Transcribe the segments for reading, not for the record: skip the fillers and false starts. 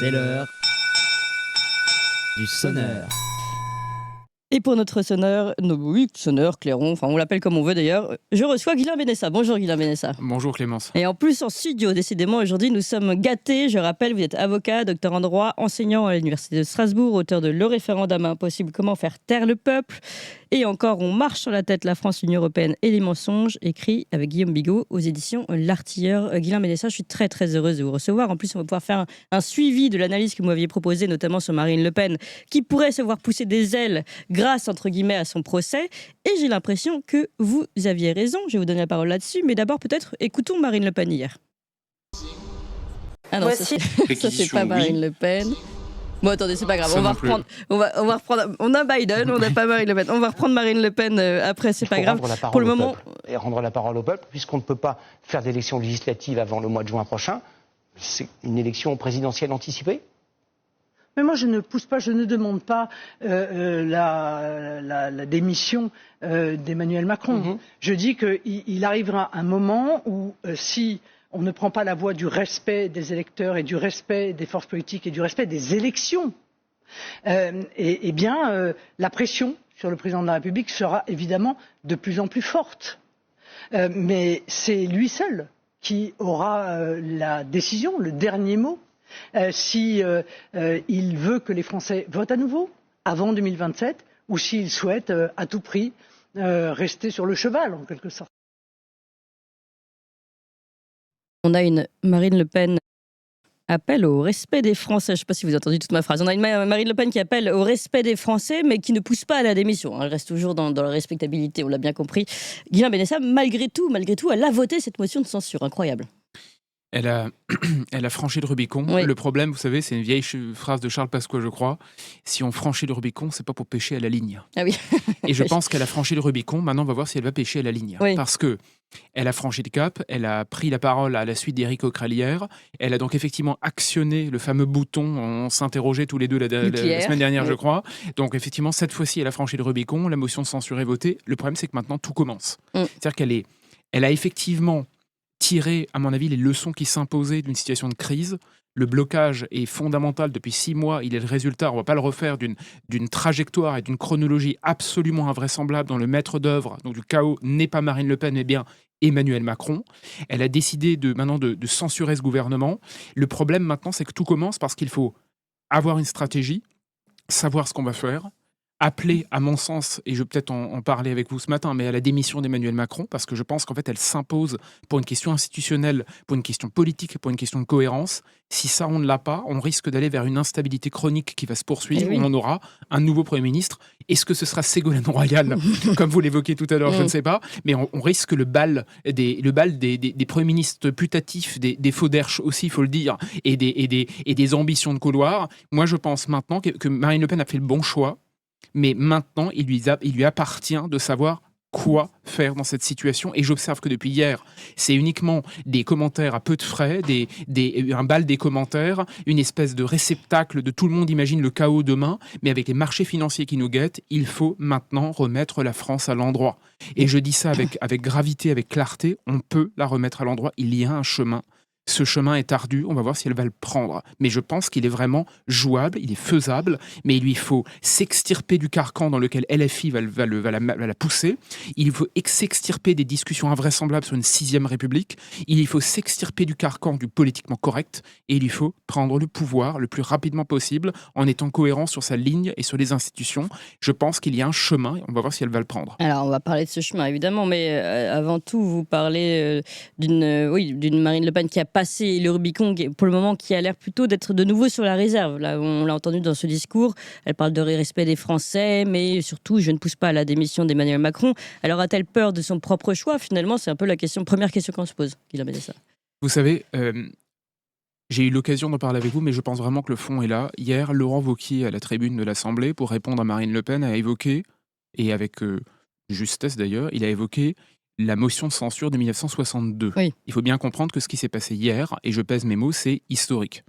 C'est l'heure du sonneur. Et pour notre sonneur, sonneur, clairon, enfin on l'appelle comme on veut d'ailleurs, je reçois Guilain Benessa. Bonjour Guilain Benessa. Bonjour Clémence. Et en plus en studio, décidément aujourd'hui nous sommes gâtés. Je rappelle, vous êtes avocat, docteur en droit, enseignant à l'université de Strasbourg, auteur de Le référendum impossible, comment faire taire le peuple. Et encore, on marche sur la tête, la France, l'Union européenne et les mensonges, écrit avec Guillaume Bigot aux éditions L'Artilleur. Guilain Benessa, je suis très très heureuse de vous recevoir. En plus, on va pouvoir faire un suivi de l'analyse que vous m'aviez proposée, notamment sur Marine Le Pen, qui pourrait se voir pousser des ailes grâce, entre guillemets, à son procès. Et j'ai l'impression que vous aviez raison. Je vais vous donner la parole là-dessus. Mais d'abord, peut-être, écoutons Marine Le Pen hier. Ah non, ça c'est pas Marine Le Pen. Bon, attendez, c'est pas grave. On va reprendre. On a Biden, on n'a pas Marine Le Pen. On va reprendre Marine Le Pen après, c'est pas grave. Pour le moment. Et rendre la parole au peuple, puisqu'on ne peut pas faire d'élection législative avant le mois de juin prochain. C'est une élection présidentielle anticipée. Mais moi, je ne pousse pas, je ne demande pas la démission d'Emmanuel Macron. Mm-hmm. Je dis qu'il arrivera un moment où, si on ne prend pas la voie du respect des électeurs et du respect des forces politiques et du respect des élections, la pression sur le président de la République sera évidemment de plus en plus forte. Mais c'est lui seul qui aura la décision, le dernier mot. Si il veut que les Français votent à nouveau avant 2027 ou s'il souhaite à tout prix rester sur le cheval en quelque sorte. On a une Marine Le Pen appelle au respect des Français. Je ne sais pas si vous avez entendu toute ma phrase. On a une Marine Le Pen qui appelle au respect des Français, mais qui ne pousse pas à la démission. Elle reste toujours dans la respectabilité, on l'a bien compris. Guilain Benessa, malgré tout, elle a voté cette motion de censure. Incroyable. Elle a franchi le Rubicon. Oui. Le problème, vous savez, c'est une vieille phrase de Charles Pasqua, je crois. Si on franchit le Rubicon, c'est pas pour pêcher à la ligne. Ah oui. Et je pense qu'elle a franchi le Rubicon. Maintenant, on va voir si elle va pêcher à la ligne. Oui. Parce que elle a franchi le cap. Elle a pris la parole à la suite d'Éric Coquerel hier. Elle a donc effectivement actionné le fameux bouton. On s'interrogeait tous les deux la semaine dernière, oui. Je crois. Donc effectivement, cette fois-ci, elle a franchi le Rubicon. La motion de censure est votée. Le problème, c'est que maintenant, tout commence. C'est-à-dire qu'elle a effectivement tirer, à mon avis, les leçons qui s'imposaient d'une situation de crise. Le blocage est fondamental depuis 6 mois. Il est le résultat, on ne va pas le refaire, d'une trajectoire et d'une chronologie absolument invraisemblable dont le maître d'œuvre, donc du chaos, n'est pas Marine Le Pen, mais bien Emmanuel Macron. Elle a décidé maintenant de censurer ce gouvernement. Le problème maintenant, c'est que tout commence parce qu'il faut avoir une stratégie, savoir ce qu'on va faire, appeler, à mon sens, et je vais peut-être en parler avec vous ce matin, mais à la démission d'Emmanuel Macron, parce que je pense qu'en fait, elle s'impose pour une question institutionnelle, pour une question politique, pour une question de cohérence. Si ça, on ne l'a pas, on risque d'aller vers une instabilité chronique qui va se poursuivre, où on aura un nouveau Premier ministre. Est-ce que ce sera Ségolène Royal, comme vous l'évoquiez tout à l'heure, je ne sais pas, mais on risque le bal des Premiers ministres putatifs, des faux derches aussi, il faut le dire, et des ambitions de couloir. Moi, je pense maintenant que Marine Le Pen a fait le bon choix. Mais maintenant, il lui appartient de savoir quoi faire dans cette situation. Et j'observe que depuis hier, c'est uniquement des commentaires à peu de frais, un bal des commentaires, une espèce de réceptacle de tout le monde imagine le chaos demain. Mais avec les marchés financiers qui nous guettent, il faut maintenant remettre la France à l'endroit. Et je dis ça avec gravité, avec clarté, on peut la remettre à l'endroit. Il y a un chemin. Ce chemin est ardu, on va voir si elle va le prendre. Mais je pense qu'il est vraiment jouable, il est faisable, mais il lui faut s'extirper du carcan dans lequel LFI va la pousser. Il faut s'extirper des discussions invraisemblables sur une 6e République. Il faut s'extirper du carcan du politiquement correct. Et il lui faut prendre le pouvoir le plus rapidement possible en étant cohérent sur sa ligne et sur les institutions. Je pense qu'il y a un chemin et on va voir si elle va le prendre. Alors, on va parler de ce chemin, évidemment, mais avant tout, vous parlez d'une Marine Le Pen qui a passé le Rubicon, pour le moment, qui a l'air plutôt d'être de nouveau sur la réserve. Là, on l'a entendu dans ce discours, elle parle de respect des Français, mais surtout, je ne pousse pas à la démission d'Emmanuel Macron. Alors, a-t-elle peur de son propre choix ? Finalement, c'est un peu la première question qu'on se pose. Guilain Benessa. Vous savez, j'ai eu l'occasion d'en parler avec vous, mais je pense vraiment que le fond est là. Hier, Laurent Wauquiez, à la tribune de l'Assemblée, pour répondre à Marine Le Pen, a évoqué, et avec justesse d'ailleurs, il a évoqué la motion de censure de 1962. Oui. Il faut bien comprendre que ce qui s'est passé hier, et je pèse mes mots, c'est historique.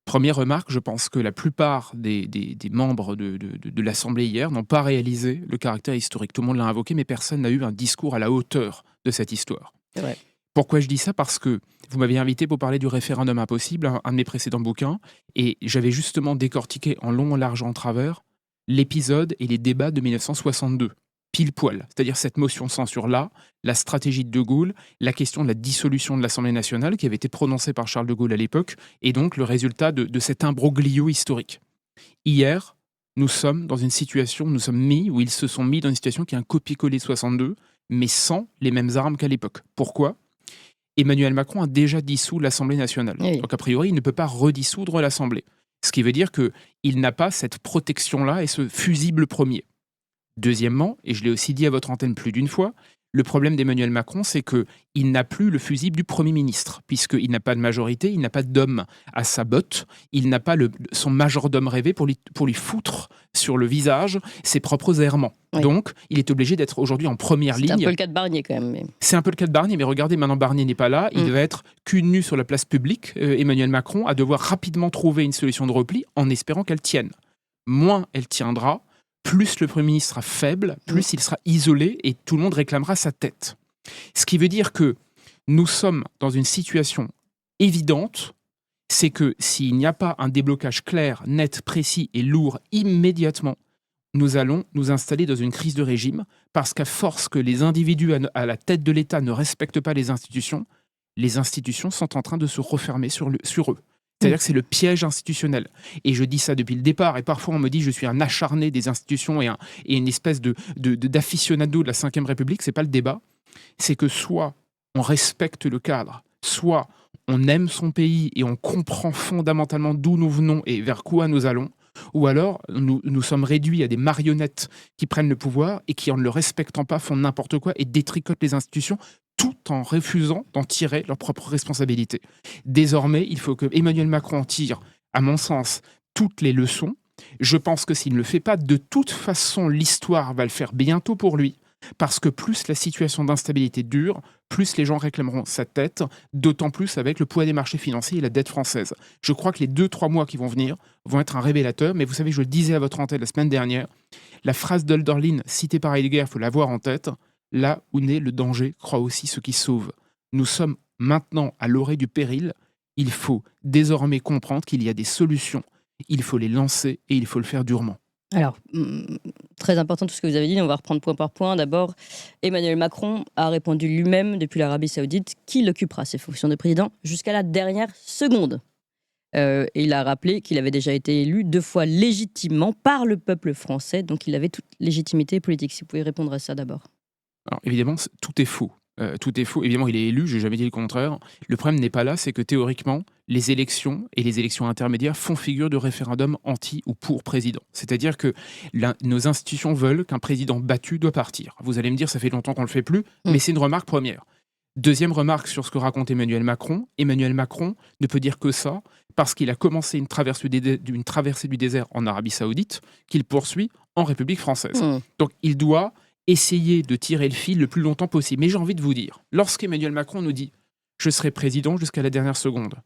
Première remarque, je pense que la plupart des membres de l'Assemblée hier n'ont pas réalisé le caractère historique. Tout le monde l'a invoqué, mais personne n'a eu un discours à la hauteur de cette histoire. C'est vrai. Pourquoi je dis ça? Parce que vous m'avez invité pour parler du référendum impossible, un de mes précédents bouquins, et j'avais justement décortiqué en long, en large, en travers l'épisode et les débats de 1962, pile poil. C'est-à-dire cette motion de censure-là, la stratégie de De Gaulle, la question de la dissolution de l'Assemblée nationale qui avait été prononcée par Charles de Gaulle à l'époque, et donc le résultat de cet imbroglio historique. Hier, nous sommes dans une situation, où ils se sont mis dans une situation qui est un copier-coller de 62, mais sans les mêmes armes qu'à l'époque. Pourquoi? Emmanuel Macron a déjà dissous l'Assemblée nationale. Oui. Donc a priori, il ne peut pas redissoudre l'Assemblée. Ce qui veut dire qu'il n'a pas cette protection-là et ce fusible premier. Deuxièmement, et je l'ai aussi dit à votre antenne plus d'une fois, le problème d'Emmanuel Macron, c'est qu'il n'a plus le fusible du Premier ministre, puisqu'il n'a pas de majorité, il n'a pas d'homme à sa botte, il n'a pas son majordome rêvé pour lui foutre sur le visage ses propres errements. Oui. Donc, il est obligé d'être aujourd'hui en première ligne. C'est un peu le cas de Barnier quand même. Mais... C'est un peu le cas de Barnier, mais regardez, maintenant Barnier n'est pas là, il va être cul nu sur la place publique, Emmanuel Macron, à devoir rapidement trouver une solution de repli en espérant qu'elle tienne. Moins elle tiendra, plus le Premier ministre sera faible, plus il sera isolé et tout le monde réclamera sa tête. Ce qui veut dire que nous sommes dans une situation évidente, c'est que s'il n'y a pas un déblocage clair, net, précis et lourd immédiatement, nous allons nous installer dans une crise de régime parce qu'à force que les individus à la tête de l'État ne respectent pas les institutions sont en train de se refermer sur eux. C'est-à-dire que c'est le piège institutionnel. Et je dis ça depuis le départ, et parfois on me dit je suis un acharné des institutions et une espèce d'aficionado de la Ve République. C'est pas le débat. C'est que soit on respecte le cadre, soit on aime son pays et on comprend fondamentalement d'où nous venons et vers quoi nous allons, ou alors nous sommes réduits à des marionnettes qui prennent le pouvoir et qui, en ne le respectant pas, font n'importe quoi et détricotent les institutions, tout en refusant d'en tirer leurs propres responsabilités. Désormais, il faut que Emmanuel Macron en tire, à mon sens, toutes les leçons. Je pense que s'il ne le fait pas, de toute façon, l'histoire va le faire bientôt pour lui, parce que plus la situation d'instabilité dure, plus les gens réclameront sa tête, d'autant plus avec le poids des marchés financiers et la dette française. Je crois que les 2-3 mois qui vont venir vont être un révélateur, mais vous savez, je le disais à votre antenne la semaine dernière, la phrase d'Hölderlin citée par Heidegger, il faut l'avoir en tête, là où naît le danger, croit aussi ceux qui sauvent. Nous sommes maintenant à l'orée du péril, il faut désormais comprendre qu'il y a des solutions, il faut les lancer et il faut le faire durement. Alors, très important tout ce que vous avez dit, on va reprendre point par point. D'abord, Emmanuel Macron a répondu lui-même depuis l'Arabie Saoudite qu'il occupera ses fonctions de président jusqu'à la dernière seconde. Et il a rappelé qu'il avait déjà été élu 2 fois légitimement par le peuple français, donc il avait toute légitimité politique. Si vous pouvez répondre à ça d'abord. Alors évidemment, tout est faux. Tout est faux. Évidemment, il est élu, je n'ai jamais dit le contraire. Le problème n'est pas là, c'est que théoriquement, les élections et les élections intermédiaires font figure de référendum anti ou pour président. C'est-à-dire que nos institutions veulent qu'un président battu doit partir. Vous allez me dire, ça fait longtemps qu'on ne le fait plus, mais c'est une remarque première. Deuxième remarque sur ce que raconte Emmanuel Macron. Emmanuel Macron ne peut dire que ça parce qu'il a commencé une traversée du désert en Arabie Saoudite qu'il poursuit en République française. Donc il doit essayer de tirer le fil le plus longtemps possible. Mais j'ai envie de vous dire, lorsqu'Emmanuel Macron nous dit « je serai président jusqu'à la dernière seconde »,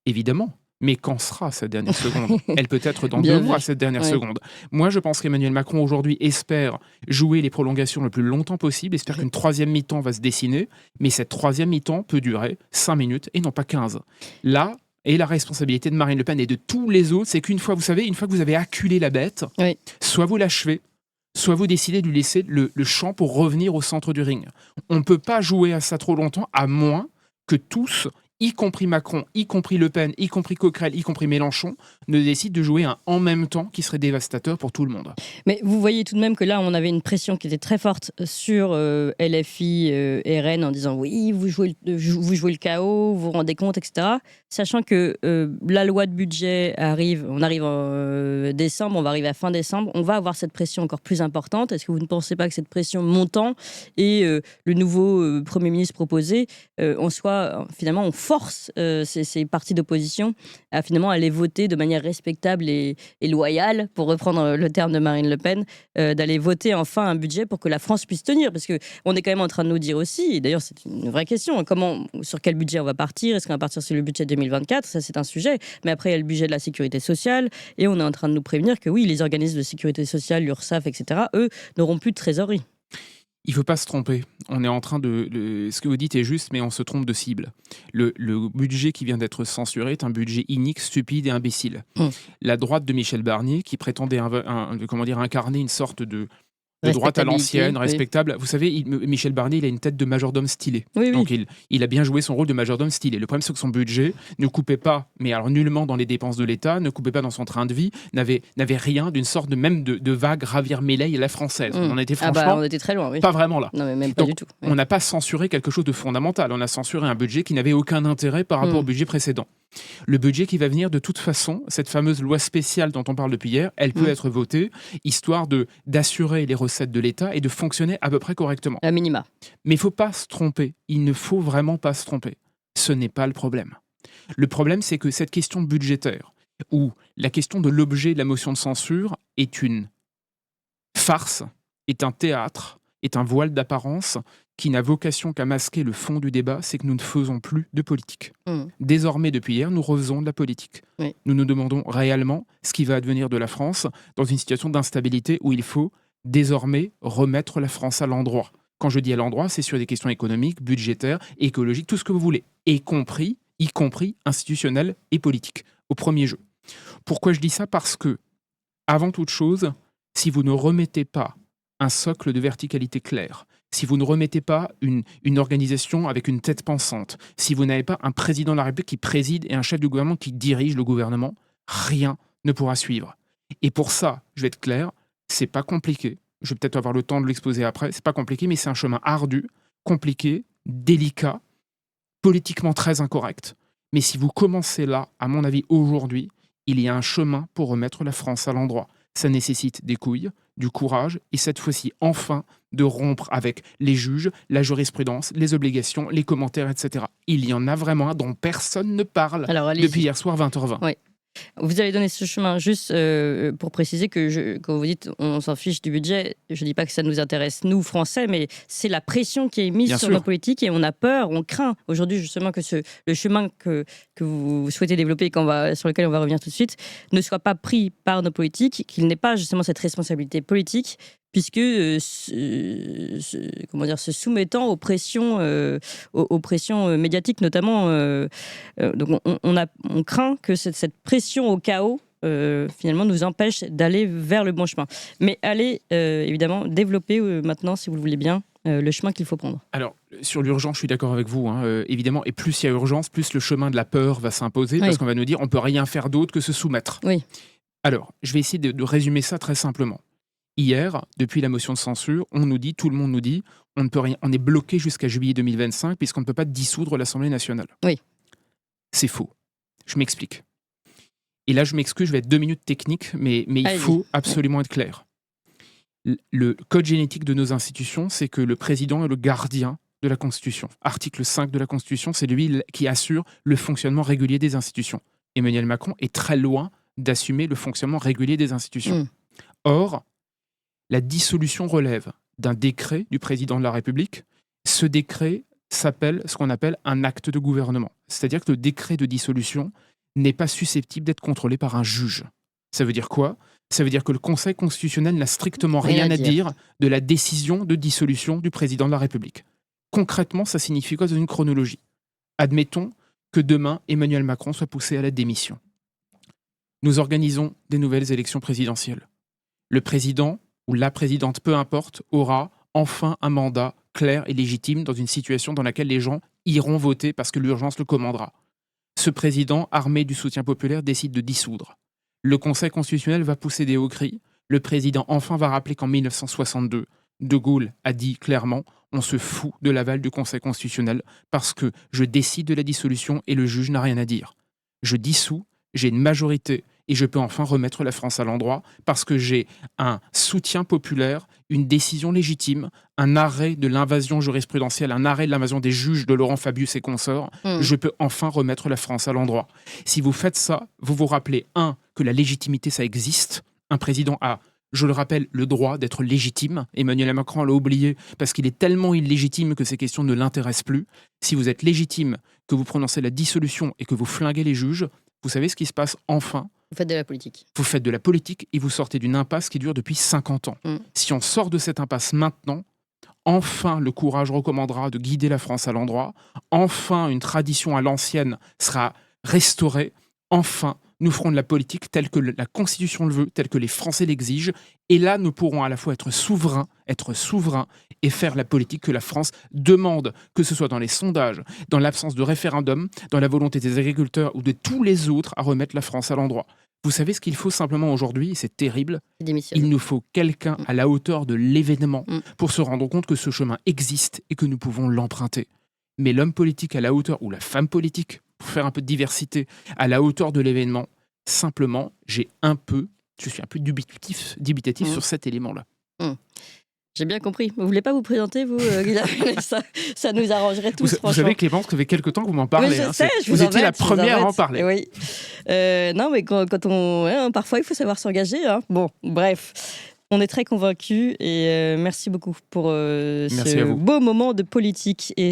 évidemment, mais quand sera cette dernière seconde? Elle peut être dans 2 mois, cette dernière seconde. Moi, je pense qu'Emmanuel Macron, aujourd'hui, espère jouer les prolongations le plus longtemps possible, espère qu'une 3e mi-temps va se dessiner, mais cette 3e mi-temps peut durer 5 minutes et non pas 15. Là, et la responsabilité de Marine Le Pen et de tous les autres, c'est qu'une fois, vous savez, une fois que vous avez acculé la bête, soit vous l'achevez, soit vous décidez de lui laisser le champ pour revenir au centre du ring. On ne peut pas jouer à ça trop longtemps, à moins que tous, y compris Macron, y compris Le Pen, y compris Coquerel, y compris Mélenchon, ne décident de jouer un en même temps qui serait dévastateur pour tout le monde. Mais vous voyez tout de même que là, on avait une pression qui était très forte sur LFI et RN en disant oui, vous jouez le chaos, vous vous rendez compte, etc. Sachant que la loi de budget arrive, on arrive en décembre, on va arriver à fin décembre, on va avoir cette pression encore plus importante. Est-ce que vous ne pensez pas que cette pression montant et le nouveau Premier ministre proposé, finalement, on force ces partis d'opposition à finalement aller voter de manière respectable et loyale, pour reprendre le terme de Marine Le Pen, d'aller voter enfin un budget pour que la France puisse tenir. Parce qu'on est quand même en train de nous dire aussi, et d'ailleurs c'est une vraie question, sur quel budget on va partir? Est-ce qu'on va partir sur le budget 2024? Ça c'est un sujet. Mais après il y a le budget de la sécurité sociale et on est en train de nous prévenir que oui, les organismes de sécurité sociale, l'URSSAF, etc., eux, n'auront plus de trésorerie. Il ne faut pas se tromper. On est en train ce que vous dites est juste, mais on se trompe de cible. Le budget qui vient d'être censuré est un budget inique, stupide et imbécile. La droite de Michel Barnier, qui prétendait incarner une sorte de droite à l'ancienne, respectable. Vous savez, Michel Barnier, il a une tête de majordome stylé. Donc il a bien joué son rôle de majordome stylé. Le problème, c'est que son budget ne coupait pas, mais alors nullement dans les dépenses de l'État, ne coupait pas dans son train de vie, n'avait rien d'une sorte de vague Ravir-Méleil à la française. On en était franchement on était très loin, oui. Pas vraiment là. Non, mais même pas Donc, du tout. On n'a pas censuré quelque chose de fondamental. On a censuré un budget qui n'avait aucun intérêt par rapport au budget précédent. Le budget qui va venir, de toute façon, cette fameuse loi spéciale dont on parle depuis hier, elle peut être votée, histoire d'assurer les recettes de l'État et de fonctionner à peu près correctement. À minima. Mais il ne faut pas se tromper. Il ne faut vraiment pas se tromper. Ce n'est pas le problème. Le problème, c'est que cette question budgétaire, ou la question de l'objet de la motion de censure, est une farce, est un théâtre, est un voile d'apparence qui n'a vocation qu'à masquer le fond du débat, c'est que nous ne faisons plus de politique. Désormais, depuis hier, nous refaisons de la politique. Oui. Nous nous demandons réellement ce qui va advenir de la France dans une situation d'instabilité où il faut désormais remettre la France à l'endroit. Quand je dis à l'endroit, c'est sur des questions économiques, budgétaires, écologiques, tout ce que vous voulez, y compris institutionnelles et politiques, au premier jeu. Pourquoi je dis ça ? Parce que, avant toute chose, si vous ne remettez pas un socle de verticalité clair, si vous ne remettez pas une organisation avec une tête pensante, si vous n'avez pas un président de la République qui préside et un chef du gouvernement qui dirige le gouvernement, rien ne pourra suivre. Et pour ça, je vais être clair, c'est pas compliqué. Je vais peut-être avoir le temps de l'exposer après. C'est pas compliqué, mais c'est un chemin ardu, compliqué, délicat, politiquement très incorrect. Mais si vous commencez là, à mon avis, aujourd'hui, il y a un chemin pour remettre la France à l'endroit. Ça nécessite des couilles, du courage, et cette fois-ci, enfin, de rompre avec les juges, la jurisprudence, les obligations, les commentaires, etc. Il y en a vraiment un dont personne ne parle depuis hier soir, 20h20. Oui. Vous avez donné ce chemin juste pour préciser que quand vous dites on s'en fiche du budget, je ne dis pas que ça nous intéresse, nous, Français, mais c'est la pression qui est mise sur nos politiques et on a peur, on craint aujourd'hui justement que le chemin que vous souhaitez développer, sur lequel on va revenir tout de suite, ne soit pas pris par nos politiques, qu'il n'ait pas justement cette responsabilité politique, puisque se soumettant aux pressions médiatiques notamment. Donc on craint que cette pression au chaos finalement nous empêche d'aller vers le bon chemin. Mais allez évidemment développer maintenant, si vous le voulez bien, le chemin qu'il faut prendre. Alors, sur l'urgence, je suis d'accord avec vous, évidemment. Et plus il y a urgence, plus le chemin de la peur va s'imposer, parce qu'on va nous dire on ne peut rien faire d'autre que se soumettre. Oui. Alors, je vais essayer de résumer ça très simplement. Hier, depuis la motion de censure, tout le monde nous dit, on ne peut rien, on est bloqué jusqu'à juillet 2025 puisqu'on ne peut pas dissoudre l'Assemblée nationale. Oui. C'est faux. Je m'explique. Et là, je m'excuse, je vais être 2 minutes techniques, mais il faut absolument être clair. Le code génétique de nos institutions, c'est que le président est le gardien de la Constitution. Article 5 de la Constitution, c'est lui qui assure le fonctionnement régulier des institutions. Emmanuel Macron est très loin d'assumer le fonctionnement régulier des institutions. Or, la dissolution relève d'un décret du président de la République. Ce décret s'appelle ce qu'on appelle un acte de gouvernement. C'est-à-dire que le décret de dissolution n'est pas susceptible d'être contrôlé par un juge. Ça veut dire quoi ? Ça veut dire que le Conseil constitutionnel n'a strictement rien à dire de la décision de dissolution du président de la République. Concrètement, ça signifie quoi dans une chronologie ? Admettons que demain, Emmanuel Macron soit poussé à la démission. Nous organisons des nouvelles élections présidentielles. Le président ou la présidente, peu importe, aura enfin un mandat clair et légitime dans une situation dans laquelle les gens iront voter parce que l'urgence le commandera. Ce président, armé du soutien populaire, décide de dissoudre. Le Conseil constitutionnel va pousser des hauts cris. Le président enfin va rappeler qu'en 1962, De Gaulle a dit clairement « on se fout de l'aval du Conseil constitutionnel parce que je décide de la dissolution et le juge n'a rien à dire. Je dissous, j'ai une majorité et je peux enfin remettre la France à l'endroit parce que j'ai un soutien populaire, une décision légitime, un arrêt de l'invasion jurisprudentielle, un arrêt de l'invasion des juges de Laurent Fabius et consorts. Je peux enfin remettre la France à l'endroit. Si vous faites ça, vous vous rappelez, que la légitimité, ça existe. Un président a, je le rappelle, le droit d'être légitime. Emmanuel Macron l'a oublié parce qu'il est tellement illégitime que ces questions ne l'intéressent plus. Si vous êtes légitime, que vous prononcez la dissolution et que vous flinguez les juges, vous savez ce qui se passe enfin ? Vous faites de la politique. Vous faites de la politique et vous sortez d'une impasse qui dure depuis 50 ans. Si on sort de cette impasse maintenant, Enfin, le courage recommandera de guider la France à l'endroit. Enfin, une tradition à l'ancienne sera restaurée. Enfin, nous ferons de la politique telle que la Constitution le veut, telle que les Français l'exigent. Et là, nous pourrons à la fois être souverains et faire la politique que la France demande, que ce soit dans les sondages, dans l'absence de référendum, dans la volonté des agriculteurs ou de tous les autres à remettre la France à l'endroit. Vous savez ce qu'il faut simplement aujourd'hui, et c'est terrible, il nous faut quelqu'un à la hauteur de l'événement pour se rendre compte que ce chemin existe et que nous pouvons l'emprunter. Mais l'homme politique à la hauteur, ou la femme politique, pour faire un peu de diversité, à la hauteur de l'événement, simplement, je suis un peu dubitatif sur cet élément-là. J'ai bien compris. Vous voulez pas vous présenter, vous, Guillaume? Ça nous arrangerait tous, franchement. Vous savez, Clémence, que ça fait quelque temps que vous m'en parlez. Oui, je sais, vous étiez la première à en parler. Oui. Non, mais quand on... parfois, il faut savoir s'engager. Hein. Bon, bref. On est très convaincus et merci beaucoup pour ce beau moment de politique. Et